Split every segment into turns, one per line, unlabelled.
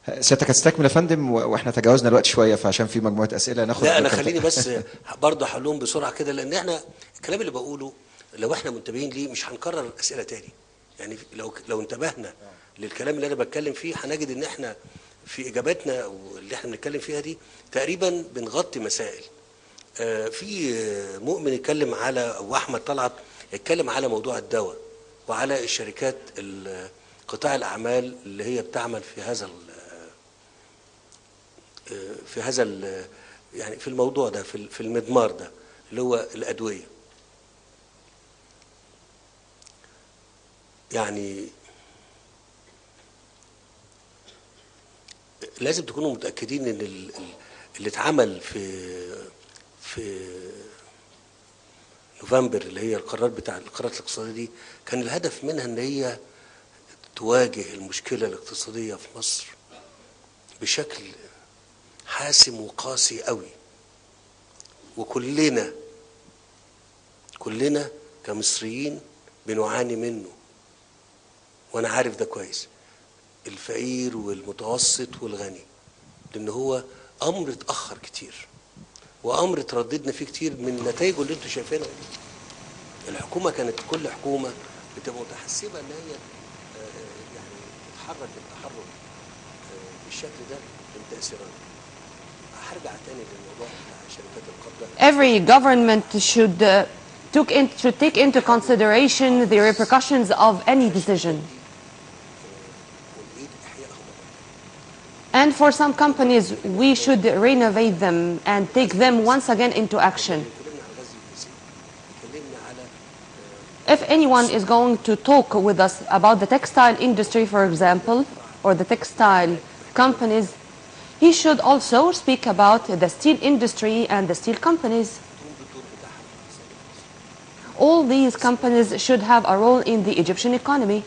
سيادتك هتستكمل يا فندم واحنا تجاوزنا الوقت شويه، فعشان في مجموعه اسئله ناخد.
لا انا خليني بس برضه هقولهم بسرعه كده، لان احنا الكلام اللي بقوله لو احنا منتبهين ليه مش هنكرر الاسئله تاني. يعني لو انتبهنا للكلام اللي انا بتكلم فيه هنجد ان احنا في اجاباتنا واللي احنا بنتكلم فيها دي تقريبا بنغطي مسائل. في مؤمن اتكلم على، واحمد طلعت اتكلم على موضوع الدواء وعلى الشركات قطاع الاعمال اللي هي بتعمل في هذا يعني في الموضوع ده، في المضمار ده اللي هو الادويه. يعني لازم تكونوا متاكدين ان اللي اتعمل في نوفمبر، اللي هي القرارات الاقتصاديه دي، كان الهدف منها ان هي تواجه المشكله الاقتصاديه في مصر بشكل حاسم وقاسي قوي. وكلنا كمصريين بنعاني منه، وانا عارف ده كويس، الفقير والمتوسط والغني، لان هو امر اتاخر كتير وامر ترددنا فيه كتير من نتائجه اللي انتم شايفينها دي. الحكومه كانت كل حكومه بتبقى متحسبه ان هي يعني تتحرك التحرك بالشكل ده من تاثيرات. هرجع تاني للموضوع بتاع شركات القبضه.
Every government should take into consideration the repercussions of any decision. And for some companies, we should renovate them and take them once again into action. If anyone is going to talk with us about the textile industry, for example, or the textile companies, he should also speak about the steel industry and the steel companies. All these companies should have a role in the Egyptian economy.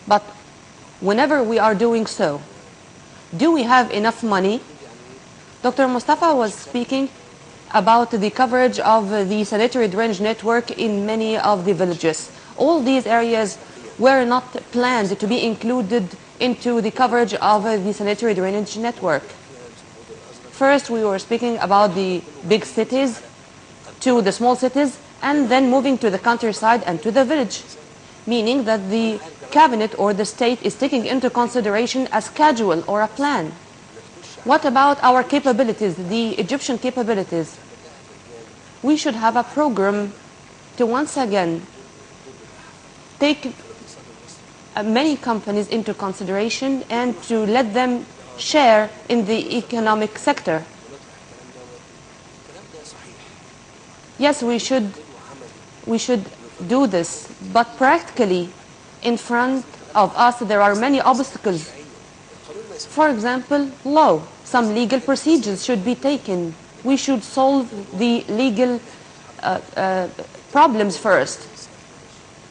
But whenever we are doing so, do we have enough money? Dr. Mustafa was speaking about the coverage of the sanitary drainage network in many of the villages. All these areas were not planned to be included into the coverage of the sanitary drainage network. First, we were speaking about the big cities to the small cities, and then moving to the countryside and to the village, meaning that the cabinet or the state is taking into consideration a schedule or a plan. What about our capabilities, the Egyptian capabilities? We should have a program to once again take many companies into consideration and to let them share in the economic sector. Yes, we should do this, but practically in front of us there are many obstacles. For example, law. Some legal procedures should be taken. We should solve the legal problems first.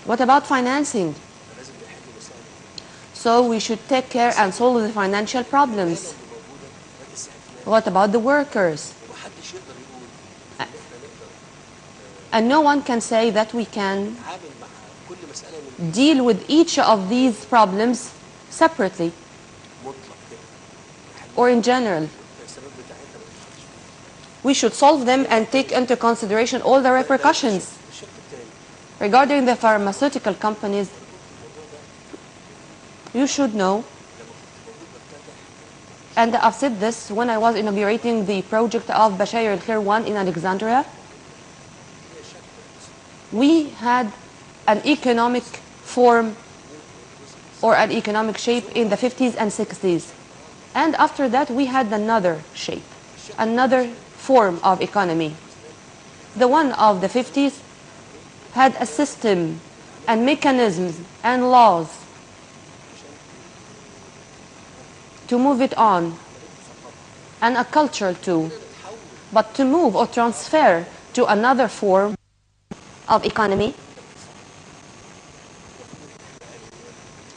What about financing? So we should take care and solve the financial problems. What about the workers? And no one can say that we can deal with each of these problems separately or in general. We should solve them and take into consideration all the repercussions. Regarding the pharmaceutical companies, you should know, and I've said this when I was inaugurating the project of Bashair al-Khair 1 in Alexandria. We had an economic form or an economic shape in the 50s and 60s. And after that, we had another shape, another form of economy. The one of the 50s had a system and mechanisms and laws to move it on, and a culture too. But to move or transfer to another form of economy,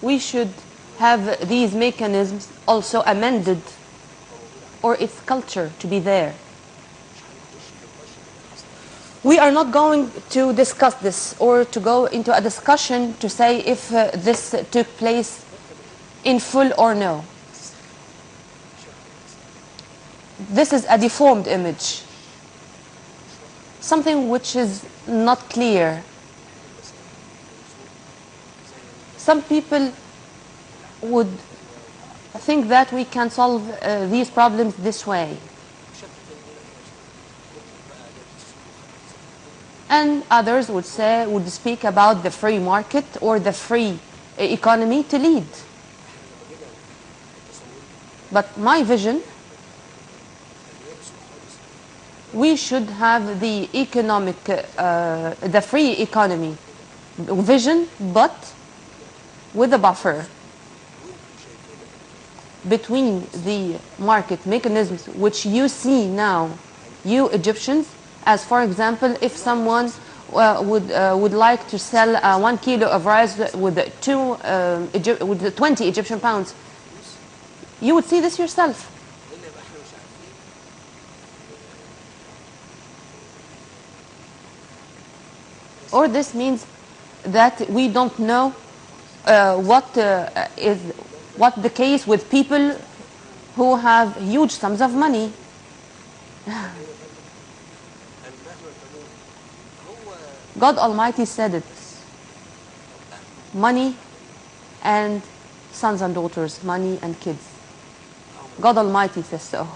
we should have these mechanisms also amended, or its culture to be there. We are not going to discuss this or to go into a discussion to say if this took place in full or no. This is a deformed image, something which is not clear. Some people would think that we can solve these problems this way. And others would speak about the free market or the free economy to lead. But my vision, we should have the economic, the free economy vision, but with a buffer between the market mechanisms which you see now, you Egyptians, as for example, if someone would like to sell 1 kilo of rice with 20 Egyptian pounds, you would see this yourself. Or this means that we don't know what the case with people who have huge sums of money. God Almighty said it. Money and sons and daughters, money and kids. God Almighty says so.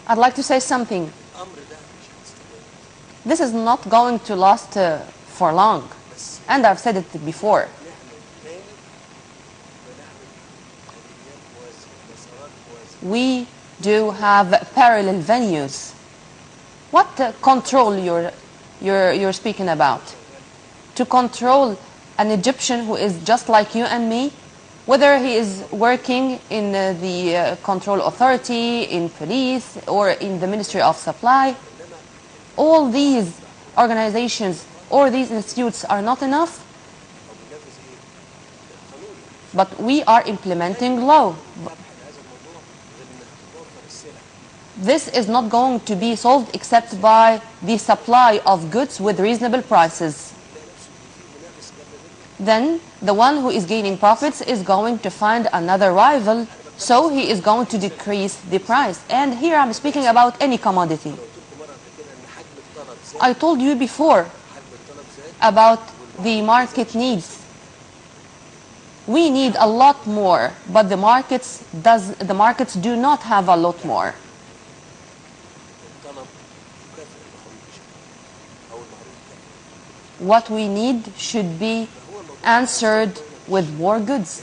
I'd like to say something. This is not going to last for long. And I've said it before. We do have parallel venues. What control you're speaking about? To control an Egyptian who is just like you and me, whether he is working in the control authority, in police, or in the Ministry of Supply, all these organizations or these institutes are not enough, but we are implementing law. This is not going to be solved except by the supply of goods with reasonable prices. Then the one who is gaining profits is going to find another rival, so he is going to decrease the price. And here I'm speaking about any commodity. I told you before about the market needs. We need a lot more, but the markets do not have a lot more. What we need should be answered with more goods.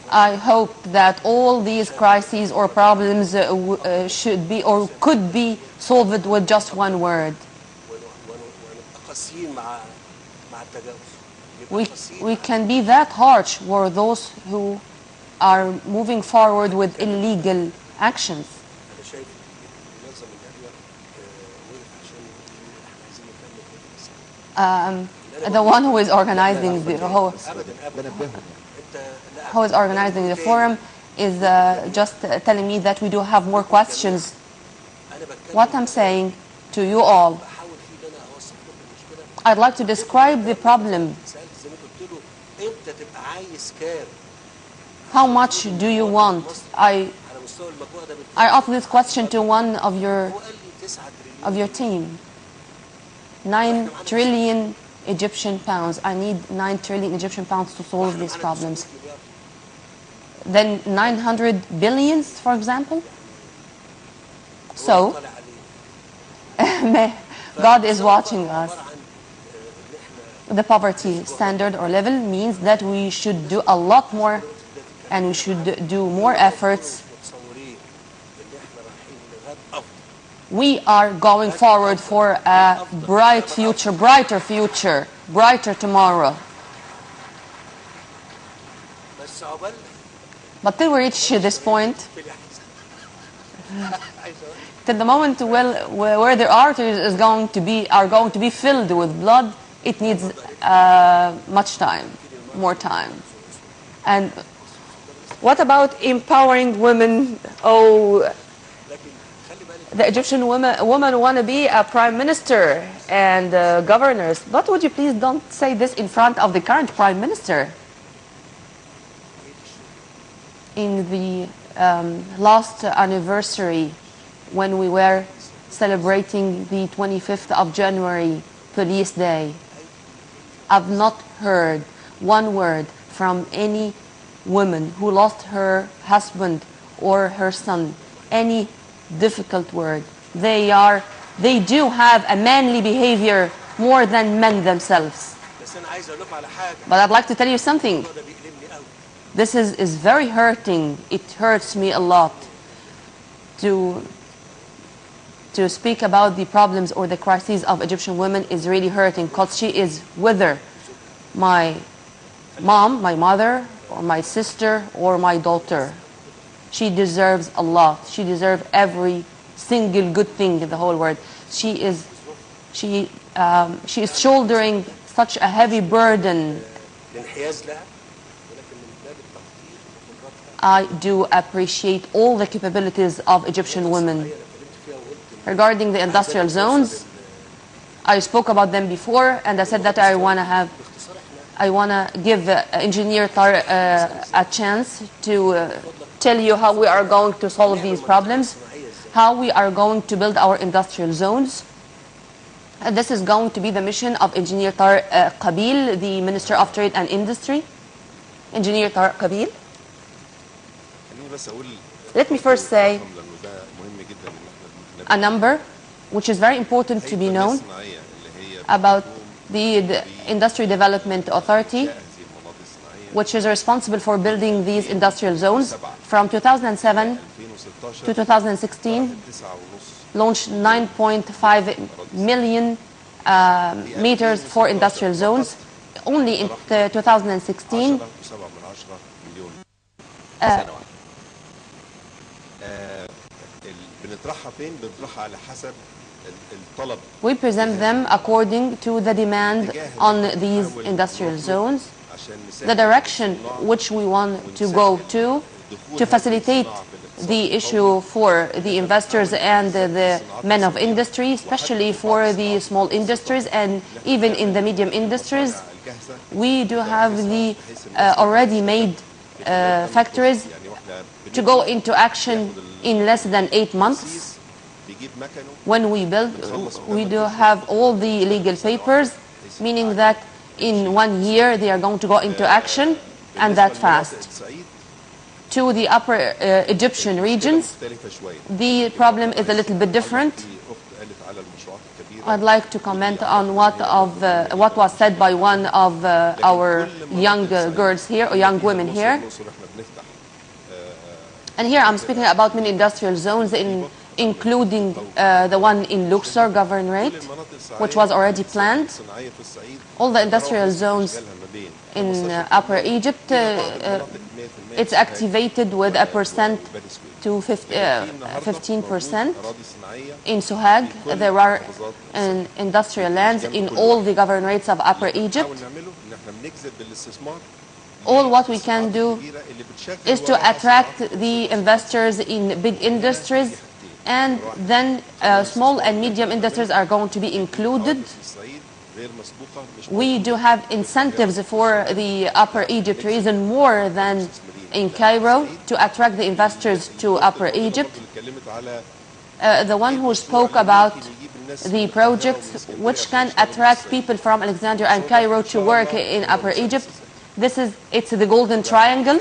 I hope that all these crises or problems should be or could be solved with just one word. We can be that harsh for those who are moving forward with illegal actions. The one who is organizing the forum is just telling me that we do have more questions. What I'm saying to you all, I'd like to describe the problem. How much do you want? I asked this question to one of your team. 9 trillion Egyptian pounds. I need 9 trillion Egyptian pounds to solve these problems. Then 900 billions, for example. So, God is watching us. The poverty standard or level means that we should do a lot more and we should do more efforts. We are going forward for a bright future, brighter future, brighter tomorrow. But till we reach this point, till the moment where the arteries are going to be filled with blood, it needs much time, more time. And what about empowering women? Oh,
لكن خلي بالك
the Egyptian women want to be a prime minister and governors. But would you please don't say this in front of the current prime minister? In the last anniversary, when we were celebrating the 25th of January, Police Day, I've not heard one word from any woman who lost her husband or her son, any difficult word. They do have a manly behavior more than men themselves.
بس انا عايز اقول لكم على حاجه
But I'd like to tell you something.
الموضوع ده بيألمني قوي.
This is very hurting. It hurts me a lot to speak about the problems or the crises of Egyptian women is really hurting, because she is whether my mom, my mother, or my sister, or my daughter. She deserves a lot. She deserves every single good thing in the whole world. She is shouldering such a heavy burden.
الانحياز لها ولكن من باب التقدير وقدراتها
I do appreciate all the capabilities of Egyptian women.
اتكلمت فيها وقلت
Regarding the industrial zones, I spoke about them before, and I said that I want to give Engineer Tar a chance to tell you how we are going to solve these problems, how we are going to build our industrial zones. And this is going to be the mission of Engineer Tar Qabil, the Minister of Trade and Industry. Engineer Tar Qabil. Let me first say a number which is very important to be known about the Industry Development Authority, which is responsible for building these industrial zones. From 2007 to 2016, launched 9.5 million meters for industrial zones. Only in 2016, we present them according to the demand on these industrial zones, the direction which we want to go to facilitate the issue for the investors and the men of industry, especially for the small industries and even in the medium industries. We do have the already made factories to go into action in less than 8 months. When we build, we do have all the legal papers, meaning that in 1 year they are going to go into action, and that fast. To the upper Egyptian regions, the problem is a little bit different. I'd like to comment on what was said by one of our young girls here, or young women here. And here I'm speaking about many industrial zones, including the one in Luxor Governorate, which was already planned. All the industrial zones in Upper Egypt, it's activated with a percent to 15%. In Sohag, there are industrial lands in all the governorates of Upper Egypt. All what we can do is to attract the investors in big industries, and then small and medium industries are going to be included. We do have incentives for the Upper Egypt region more than in Cairo to attract the investors to Upper Egypt. The one who spoke about the projects which can attract people from Alexandria and Cairo to work in Upper Egypt, it's the Golden Triangle.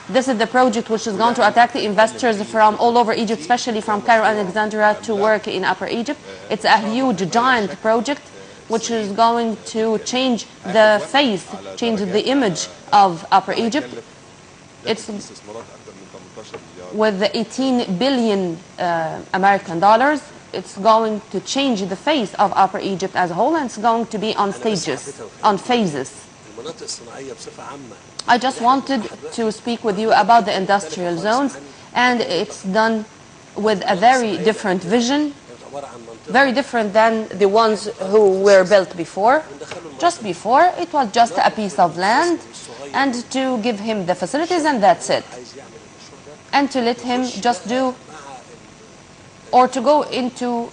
This is the project which is going to attract the investors from all over Egypt, especially from Cairo and Alexandria, to work in Upper Egypt. It's a huge, giant project which is going to change the face, change the image of Upper Egypt. It's with the 18 billion American dollars. It's going to change the face of Upper Egypt as a whole, and it's going to be on stages, on phases. I just wanted to speak with you about the industrial zones, and it's done with a very different vision, very different than the ones who were built before. Just before, it was just a piece of land, and to give him the facilities, and that's it. And to let him just do, or to go into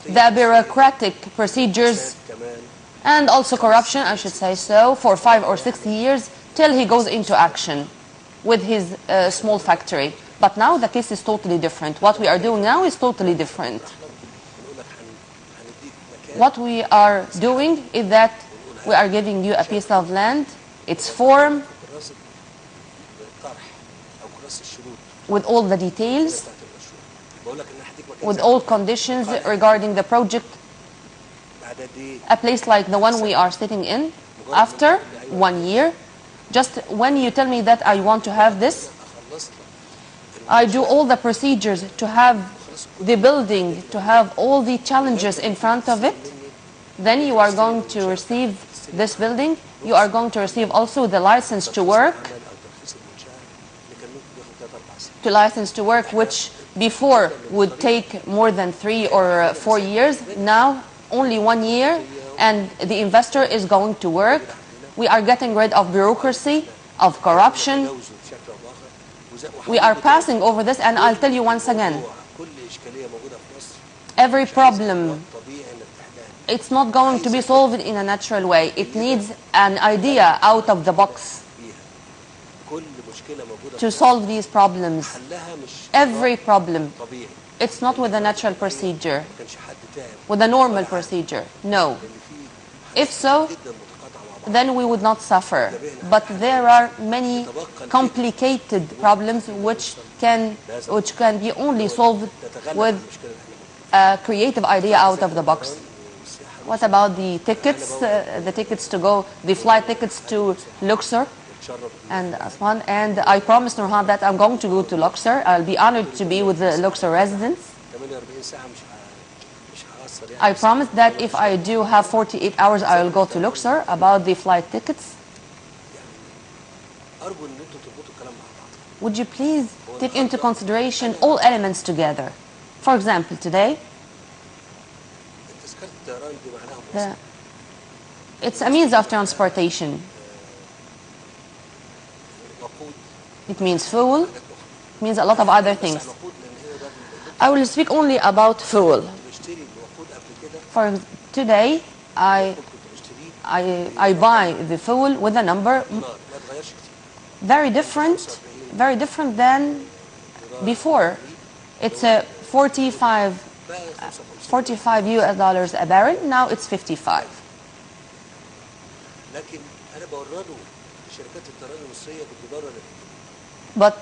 the bureaucratic procedures and also corruption, I should say so, for 5 or 6 years till he goes into action with his small factory. But now the case is totally different. What we are doing now is totally different. What we are doing is that we are giving you a piece of land, its form, with all the details, with all conditions regarding the project. A place like the one we are sitting in, after 1 year, just when you tell me that I want to have this, I do all the procedures to have the building, to have all the challenges in front of it. Then you are going to receive this building. You are going to receive also the license to work. Which before would take more than 3 or 4 years. Now only 1 year, and the investor is going to work. We are getting rid of bureaucracy, of corruption. We are passing over this, and I'll tell you once again, every problem, it's not going to be solved in a natural way. It needs an idea out of the box to solve these problems. Every problem, it's not with a natural procedure, with a normal procedure. No. If so, then we would not suffer. But there are many complicated problems which can be only solved with a creative idea out of the box. What about the tickets? The tickets to go, the flight tickets to Luxor and Aswan. And I promised Nurhan that I'm going to go to Luxor. I'll be honored to be with the Luxor residents. I promised that if I do have 48 hours, I will go to Luxor. About the flight tickets, would you please take into consideration all elements together? For example, today, it's a means of transportation. It means fuel, it means a lot of other things. I will speak only about fuel. For today, I buy the fuel with a number very different than before. It's a 45 US dollars a barrel. Now it's 55. But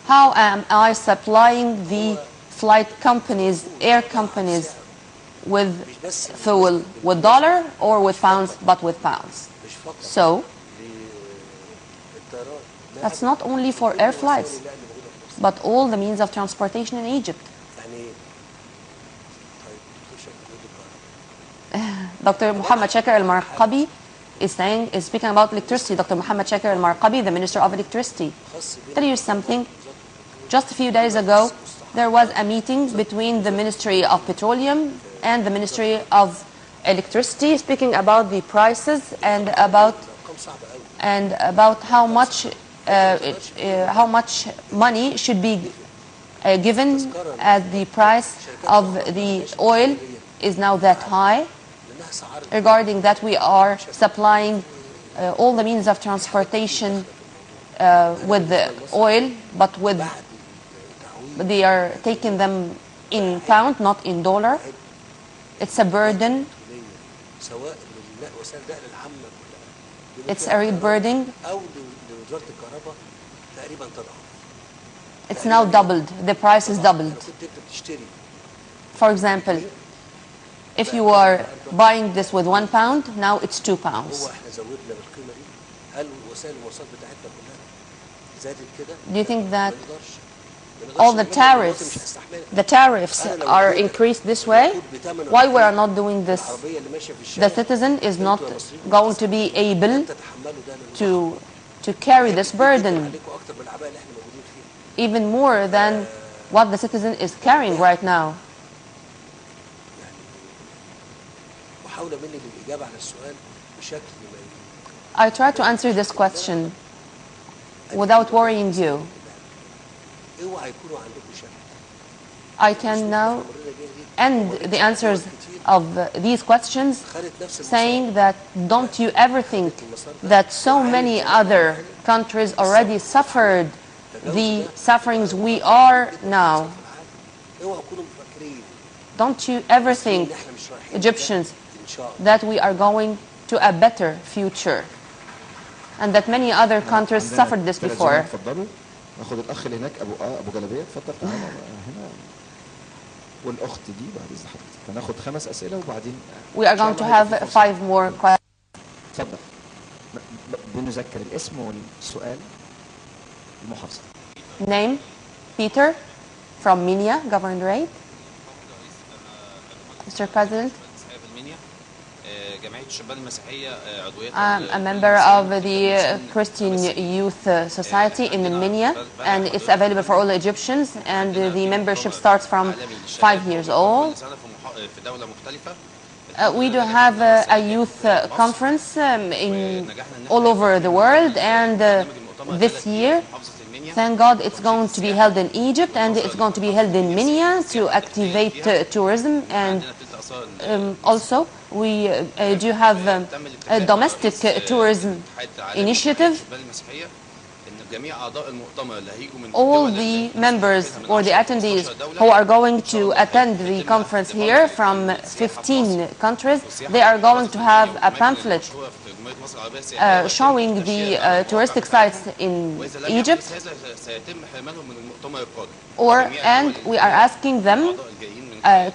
how am I supplying the flight companies, air companies, with fuel, with dollar or with pounds? But with pounds. So that's not only for air flights, but all the means of transportation in Egypt. Dr. Muhammad Shakir al-Marqabi is speaking about electricity. Dr. Muhammad Shakir al-Marqabi, the Minister of Electricity. Tell you something. Just a few days ago, there was a meeting between the Ministry of Petroleum and the Ministry of Electricity, speaking about the prices and about how much money should be given as the price of the oil is now that high. Regarding that, we are supplying all the means of transportation with the oil, but they are taking them in pound, not in dollar. It's a burden. It's a real burden. It's now doubled. The price is doubled. For example, if you are buying this with £1, now it's £2. Do you think that all the tariffs are increased this way? Why we are not doing this? The citizen is not going to be able to carry this burden even more than what the citizen is carrying right now. I try to answer this question without worrying you.
اوعى يكونوا عندكم شك.
I can now end the answers of these questions saying that don't you ever think that so many other countries already suffered the sufferings we are now.
اوعى تكونوا مفكرين
Don't you ever think, Egyptians, that we are going to a better future and that many other countries suffered this before.
اتفضلوا ناخد الاخ اللي هناك ابو جلابيه اتفضل تعالى هنا والاخت دي بعد اذن حضرتك هناخد 5 اسئله وبعدين
We are going to have 5 more questions.
اتفضل بنذكر الاسم والسؤال المحافظه.
Name, Peter from Minya, Governorate. Mr. President, I'm a member of the Christian Youth Society in Minya, and it's available for all Egyptians, and the membership starts from 5 years old. We do have a youth conference all over the world, and this year, thank God, it's going to be held in Egypt, and it's going to be held in Minya to activate tourism, and also we do have a domestic tourism initiative. All the members or the attendees who are going to attend the conference here from 15 countries, they are going to have a pamphlet showing the touristic sites in Egypt, and we are asking them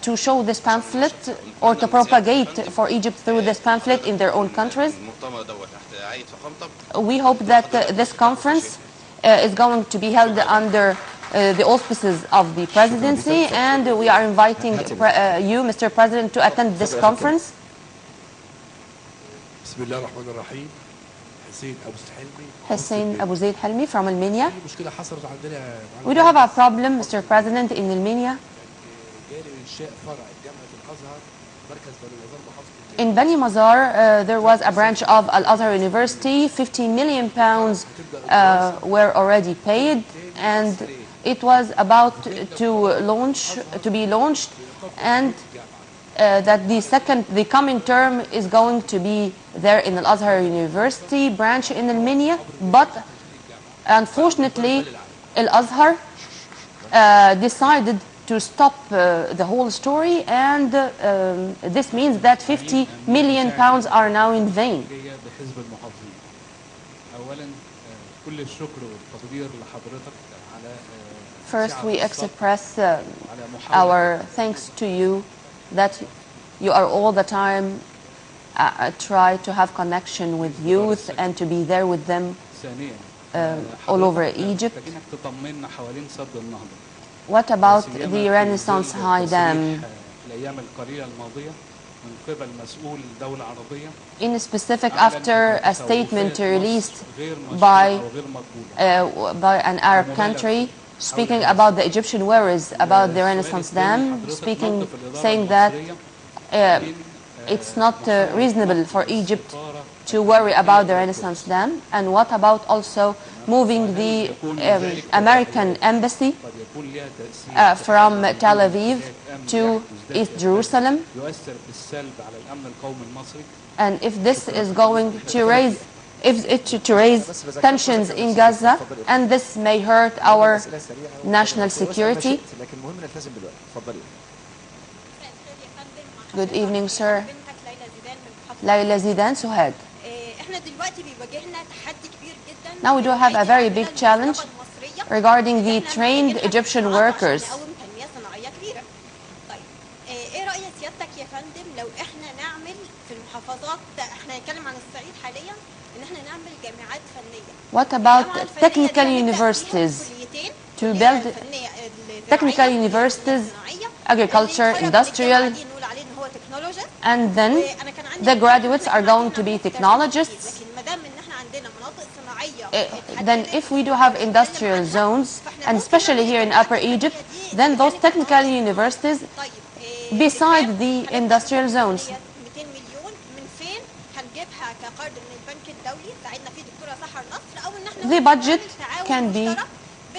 to show this pamphlet or to propagate for Egypt through this pamphlet in their own countries. We hope that this conference is going to be held under the auspices of the presidency, and we are inviting you, Mr. President, to attend this conference. Hussein Abu Zaid Helmi from Al-Minya. We do have a problem, Mr. President, in Al-Minya. In Bani Mazar, there was a branch of Al-Azhar University. 15 million pounds were already paid, and it was about to be launched, and that the coming term is going to be there in Al-Azhar University branch in Al-Minya, but unfortunately Al-Azhar decided to stop the whole story, and this means that 50 million pounds are now in vain. First, we express our thanks to you that you are all the time try to have connection with youth and to be there with them all over Egypt. What about the Renaissance High Dam? In specific, after a statement released by an Arab country speaking about the Egyptian worries about the Renaissance Dam, saying that it's not reasonable for Egypt to worry about the Renaissance Dam. And what about also moving the American embassy from Tel Aviv to East Jerusalem? And if this is going to raise tensions in Gaza, and this may hurt our national security. Good evening, sir. Layla Zidan, Suhad. Now we do have a very big challenge regarding the trained Egyptian workers. What about technical universities? To build technical universities, agriculture, industrial, and then the graduates are going to be technologists. Then if we do have industrial zones, and especially here in Upper Egypt, then those technical universities beside the industrial zones. the budget can be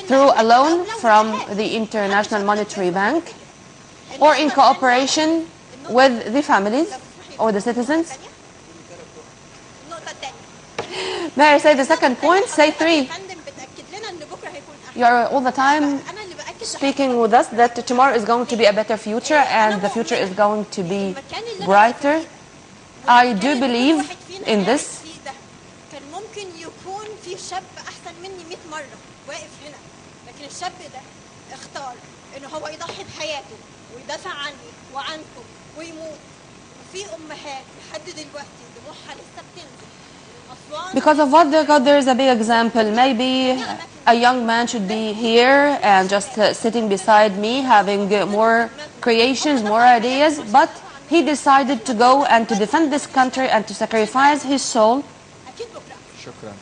through a loan from the International Monetary Bank or in cooperation with the families or the citizens. May I say the second point? Say three. You are all the time speaking with us that tomorrow is going to be a better future and the future is going to be brighter. I do believe in this.
كان ممكن يكون في شاب احسن مني 100 مره واقف هنا، لكن الشاب ده اختار انه هو يضحي بحياته ويدافع عني وعنكم ويموت. وفي امهات لحد دلوقتي دموعها لسه بتنزل.
Because of what there is a big example. Maybe a young man should be here and just sitting beside me having more creations, more ideas, but he decided to go and to defend this country and to sacrifice his soul.
شكرا.